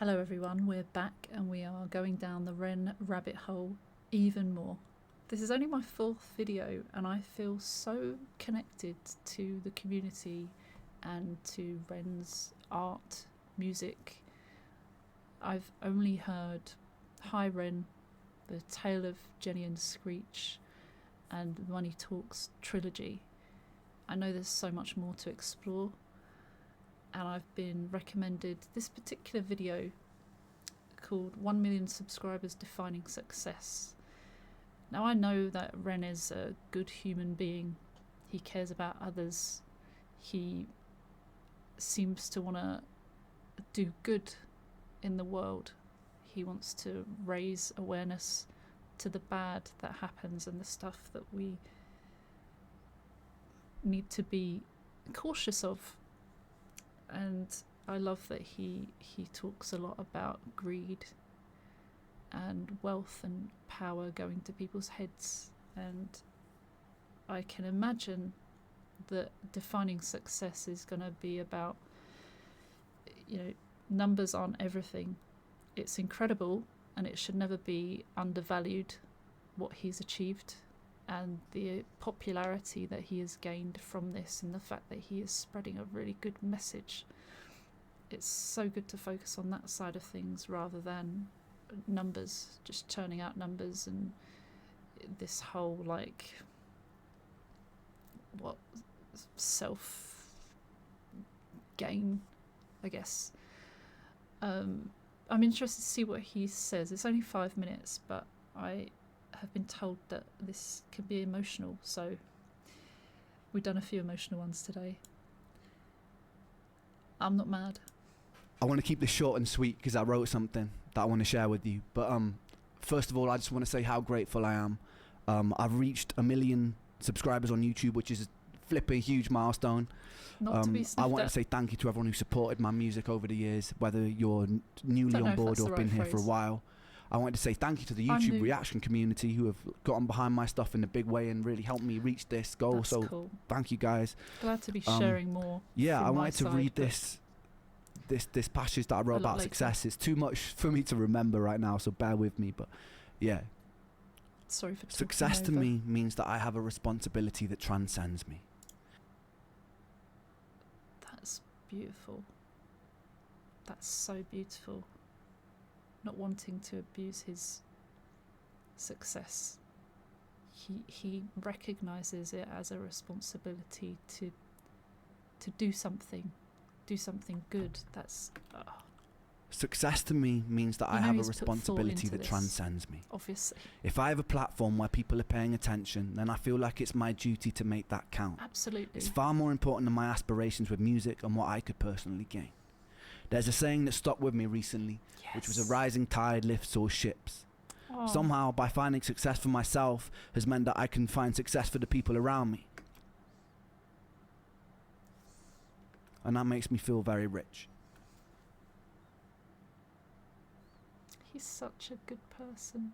Hello everyone, we're back and we are going down the Ren rabbit hole even more. This is only my fourth video and I feel so connected to the community and to Ren's art, music. I've only heard Hi Ren, The Tale of Jenny and Screech and the Money Talks trilogy. I know there's so much more to explore, and I've been recommended this particular video called 1 Million Subscribers Defining Success. Now I know that Ren is a good human being. He cares about others. He seems to want to do good in the world. He wants to raise awareness to the bad that happens and the stuff that we need to be cautious of. And I love that he talks a lot about greed and wealth and power going to people's heads, and I can imagine that defining success is going to be about, numbers aren't everything. It's incredible and it should never be undervalued, what he's achieved and the popularity that he has gained from this, and the fact that he is spreading a really good message. It's so good to focus on that side of things rather than numbers, just churning out numbers and this whole self gain, I guess. I'm interested to see what he says. It's only 5 minutes, but I have been told that this can be emotional, so we've done a few emotional ones today. I'm not mad. I want to keep this short and sweet because I wrote something that I want to share with you. But first of all, I just want to say how grateful I am. I've reached 1 million subscribers on YouTube, which is a flipping huge milestone. Not to be sniffed I want at. to say thank you to everyone who supported my music over the years, whether you're newly on board or been here for a while. I want to say thank you to the YouTube reaction community who have gotten behind my stuff in a big way and really helped me reach this goal. That's so cool. Thank you guys. Glad to be sharing more. Yeah, I from my wanted to side, read this passage that I wrote about later. success. It's too much for me to remember right now, so bear with me. But yeah, sorry for talking success to over. me means that I have a responsibility that transcends me. That's beautiful. That's so beautiful. Not wanting to abuse his success. He recognizes it as a responsibility to do something good. That's Success to me means that I have a he's put thought responsibility into that this, transcends me. obviously. If I have a platform where people are paying attention, then I feel like it's my duty to make that count. Absolutely. It's far more important than my aspirations with music and what I could personally gain. There's a saying that stuck with me recently, which was a rising tide lifts all ships. Oh. Somehow, by finding success for myself has meant that I can find success for the people around me. And that makes me feel very rich. He's such a good person.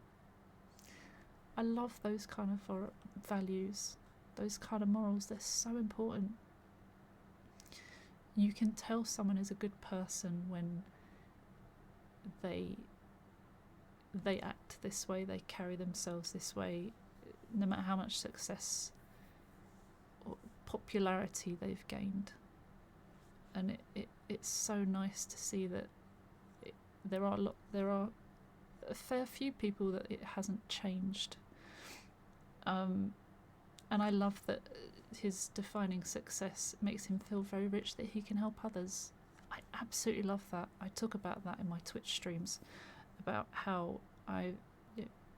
I love those kind of values, those kind of morals. They're so important. You can tell someone is a good person when they act this way, they carry themselves this way, no matter how much success or popularity they've gained. And it's so nice to see that there are a fair few people that it hasn't changed. And I love that his defining success makes him feel very rich, that he can help others. I absolutely love that. I talk about that in my Twitch streams, about how I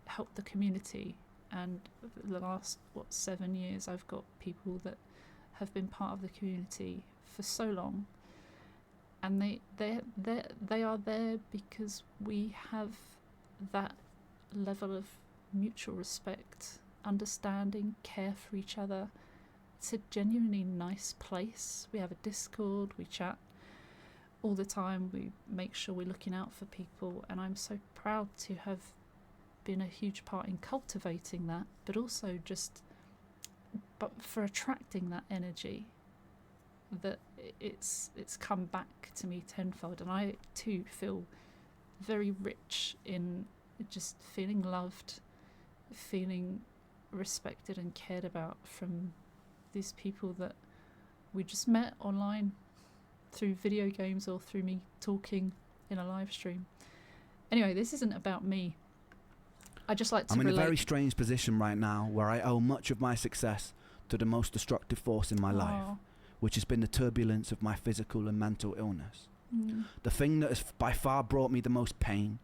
helped the community, and the last 7 years I've got people that have been part of the community for so long, and they are there because we have that level of mutual respect, understanding, care for each other. It's a genuinely nice place. We have a Discord, we chat all the time, we make sure we're looking out for people, and I'm so proud to have been a huge part in cultivating that, but also just for attracting that energy, that it's come back to me tenfold. And I too feel very rich in just feeling loved, feeling respected and cared about from these people that we just met online through video games or through me talking in a live stream. Anyway, this isn't about me. I just like to I'm in relate. a very strange position right now where I owe much of my success to the most destructive force in my life, which has been the turbulence of my physical and mental illness. The thing that has by far brought me the most pain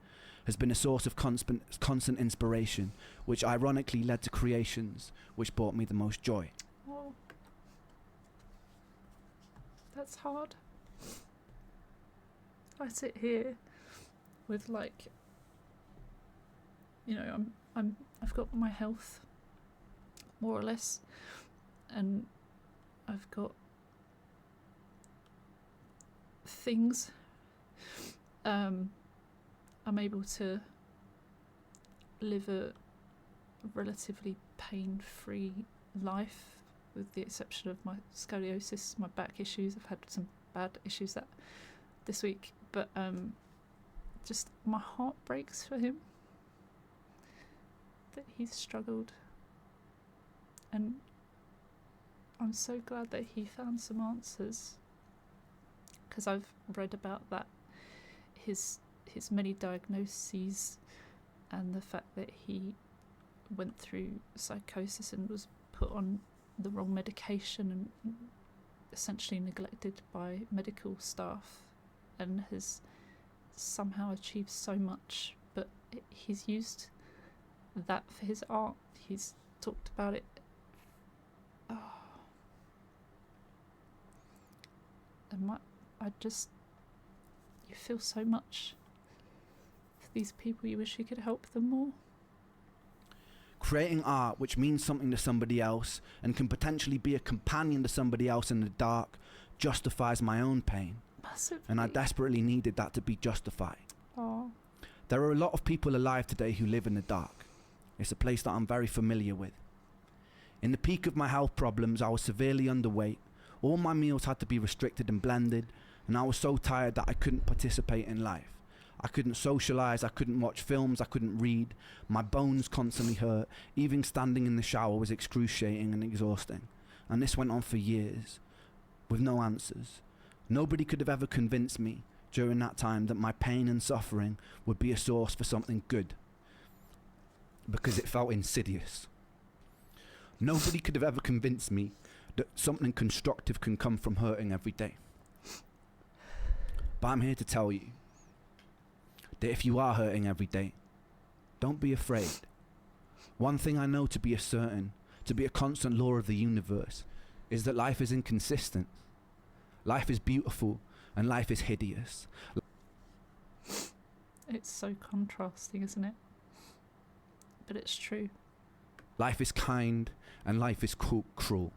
has been a source of constant inspiration, which ironically led to creations which brought me the most joy. Oh, that's hard. I sit here with, like, you know, I've got my health more or less, and I've got things. I'm able to live a relatively pain-free life, with the exception of my scoliosis, my back issues. I've had some bad issues this week, but just my heart breaks for him, that he's struggled, and I'm so glad that he found some answers, because I've read about that, his many diagnoses, and the fact that he went through psychosis and was put on the wrong medication and essentially neglected by medical staff, and has somehow achieved so much. But he's used that for his art. He's talked about it. Oh. And you feel so much for these people. You wish you could help them more. Creating art which means something to somebody else and can potentially be a companion to somebody else in the dark justifies my own pain. Massively. And I desperately needed that to be justified. Oh. There are a lot of people alive today who live in the dark. It's a place that I'm very familiar with. In the peak of my health problems, I was severely underweight. All my meals had to be restricted and blended, and I was so tired that I couldn't participate in life. I couldn't socialise, I couldn't watch films, I couldn't read. My bones constantly hurt. Even standing in the shower was excruciating and exhausting. And this went on for years, with no answers. Nobody could have ever convinced me during that time that my pain and suffering would be a source for something good, because it felt insidious. Nobody could have ever convinced me that something constructive can come from hurting every day. But I'm here to tell you that if you are hurting every day, don't be afraid. One thing I know to be a constant law of the universe, is that life is inconsistent. Life is beautiful and life is hideous. It's so contrasting, isn't it? But it's true. Life is kind and life is cruel.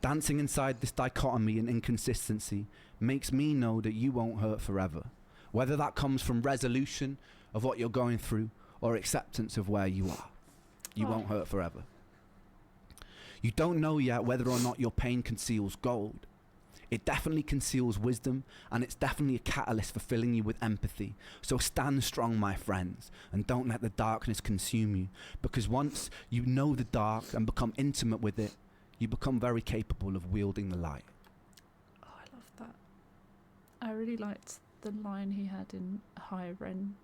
Dancing inside this dichotomy and inconsistency makes me know that you won't hurt forever. Whether that comes from resolution of what you're going through or acceptance of where you are, you won't hurt forever. You don't know yet whether or not your pain conceals gold. It definitely conceals wisdom, and it's definitely a catalyst for filling you with empathy. So stand strong, my friends, and don't let the darkness consume you, because once you know the dark and become intimate with it, you become very capable of wielding the light. Oh, I love that. I really liked the line he had in High Ren,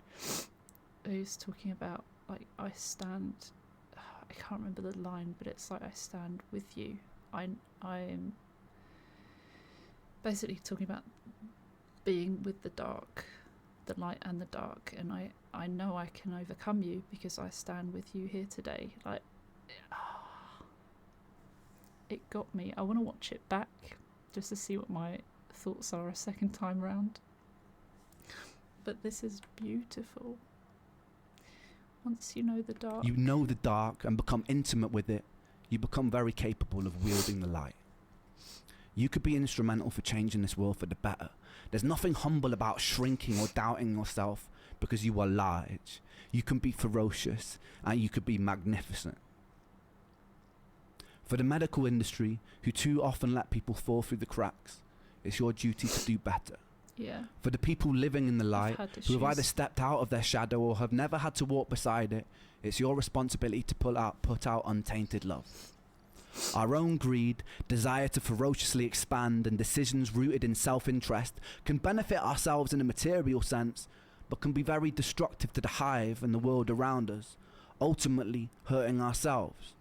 who's talking about, like, I can't remember the line, but it's like, I stand with you. I am basically talking about being with the dark, the light and the dark, and I know I can overcome you because I stand with you here today. Like, it got me. I want to watch it back just to see what my thoughts are a second time round. But this is beautiful. Once you know the dark. You know the dark and become intimate with it, you become very capable of wielding the light. You could be instrumental for changing this world for the better. There's nothing humble about shrinking or doubting yourself because you are large. You can be ferocious and you could be magnificent. For the medical industry, who too often let people fall through the cracks, it's your duty to do better. Yeah. For the people living in the I've light, had who have either issues. stepped out of their shadow or have never had to walk beside it, it's your responsibility to put out untainted love. Our own greed, desire to ferociously expand, and decisions rooted in self-interest can benefit ourselves in a material sense, but can be very destructive to the hive and the world around us, ultimately hurting ourselves.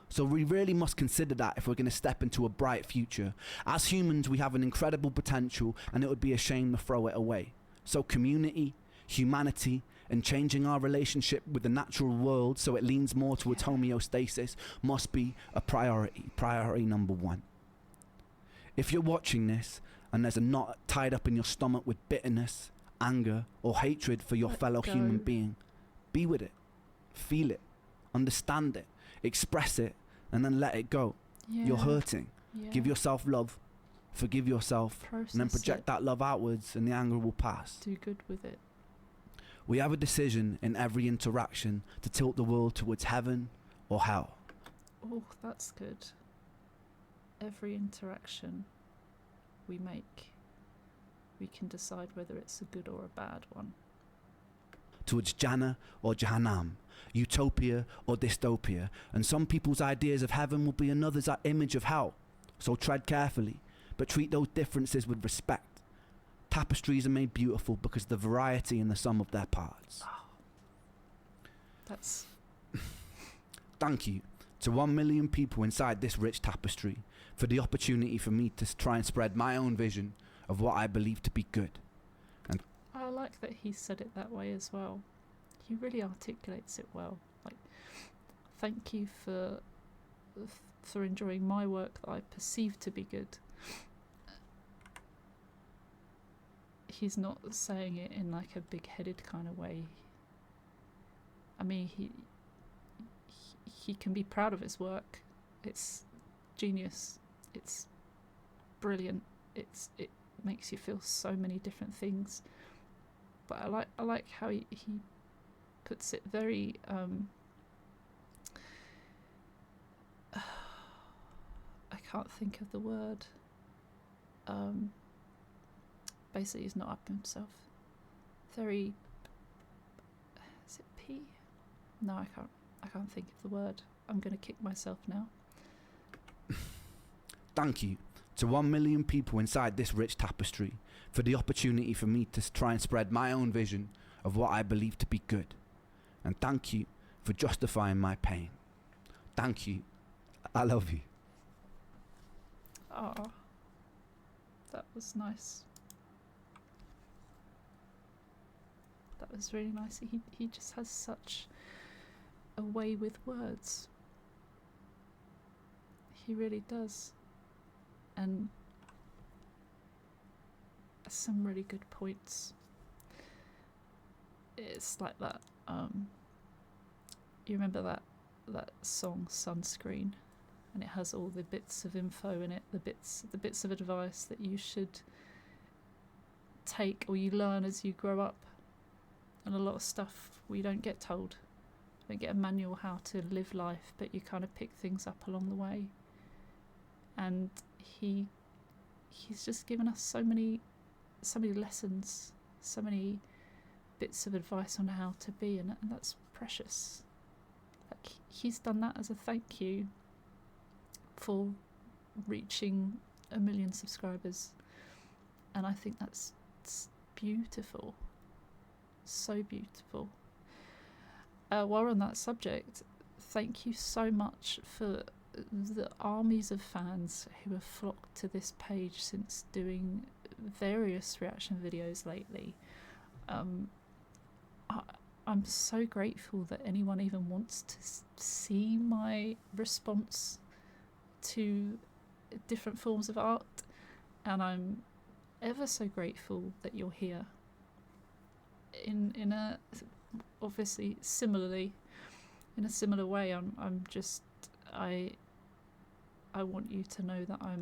So we really must consider that if we're going to step into a bright future. As humans, we have an incredible potential, and it would be a shame to throw it away. So community, humanity, and changing our relationship with the natural world so it leans more towards homeostasis must be a priority number one. If you're watching this and there's a knot tied up in your stomach with bitterness, anger, or hatred for your fellow human being, be with it, feel it, understand it, express it, and then let it go. You're hurting. Give yourself love, forgive yourself, and then project that love outwards, and the anger will pass. Do good with it. We have a decision in every interaction to tilt the world towards heaven or hell. Oh, that's good. Every interaction we make, we can decide whether it's a good or a bad one. Towards Jannah or Jahannam, utopia or dystopia, and some people's ideas of heaven will be another's image of hell. So tread carefully, but treat those differences with respect. Tapestries are made beautiful because of the variety in the sum of their parts. Oh, that's... Thank you to 1 million people inside this rich tapestry for the opportunity for me to try and spread my own vision of what I believe to be good. And I like that he said it that way as well. He really articulates it well. Like, thank you for enjoying my work that I perceive to be good. He's not saying it in like a big-headed kind of way. I mean, he can be proud of his work. It's genius. It's brilliant. It makes you feel so many different things. But I like how he puts it very I can't think of the word. Basically, he's not up himself. Very... Is it P? No, I can't think of the word. I'm going to kick myself now. Thank you to 1 million people inside this rich tapestry for the opportunity for me to try and spread my own vision of what I believe to be good. And thank you for justifying my pain. Thank you. I love you. Ah, that was nice. That was really nice. He just has such a way with words. He really does. And some really good points. It's like that. You remember that song Sunscreen, and it has all the bits of info in it, the bits of advice that you should take or you learn as you grow up. And a lot of stuff we don't get told. We don't get a manual how to live life, but you kind of pick things up along the way. And he's just given us so many lessons, so many bits of advice on how to be, and that's precious. Like, he's done that as a thank you for reaching 1 million subscribers, and I think that's beautiful. So beautiful. While we're on that subject, thank you so much for the armies of fans who have flocked to this page since doing various reaction videos lately. I'm so grateful that anyone even wants to see my response to different forms of art, and I'm ever so grateful that you're here. In a obviously similarly, in a similar way, I'm just I want you to know that I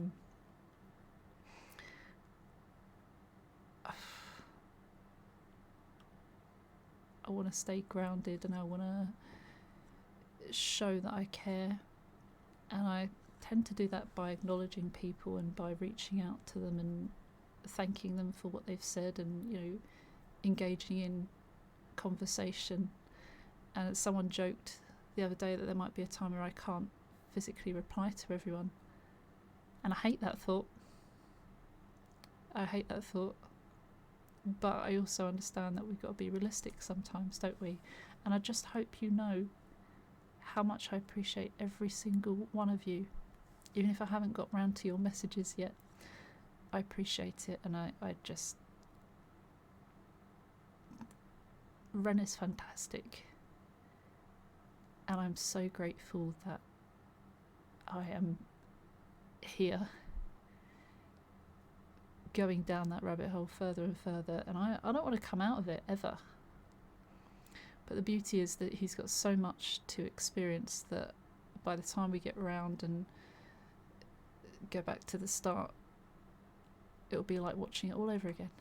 want to stay grounded, and I want to show that I care, and I tend to do that by acknowledging people and by reaching out to them and thanking them for what they've said, and, you know, engaging in conversation. And someone joked the other day that there might be a time where I can't physically reply to everyone, and I hate that thought. But I also understand that we've got to be realistic sometimes, don't we? And I just hope you know how much I appreciate every single one of you. Even if I haven't got round to your messages yet, I appreciate it. And I just... Ren is fantastic. And I'm so grateful that I am here going down that rabbit hole further and further, and I don't want to come out of it ever. But the beauty is that he's got so much to experience that by the time we get round and go back to the start, it'll be like watching it all over again.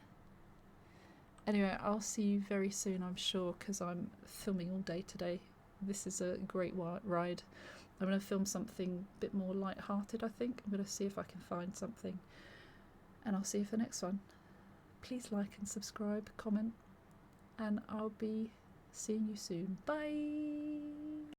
Anyway, I'll see you very soon, I'm sure, because I'm filming all day today. This is a great ride. I'm going to film something a bit more light-hearted, I think. I'm going to see if I can find something. And I'll see you for the next one. Please like and subscribe, comment, and I'll be seeing you soon. Bye!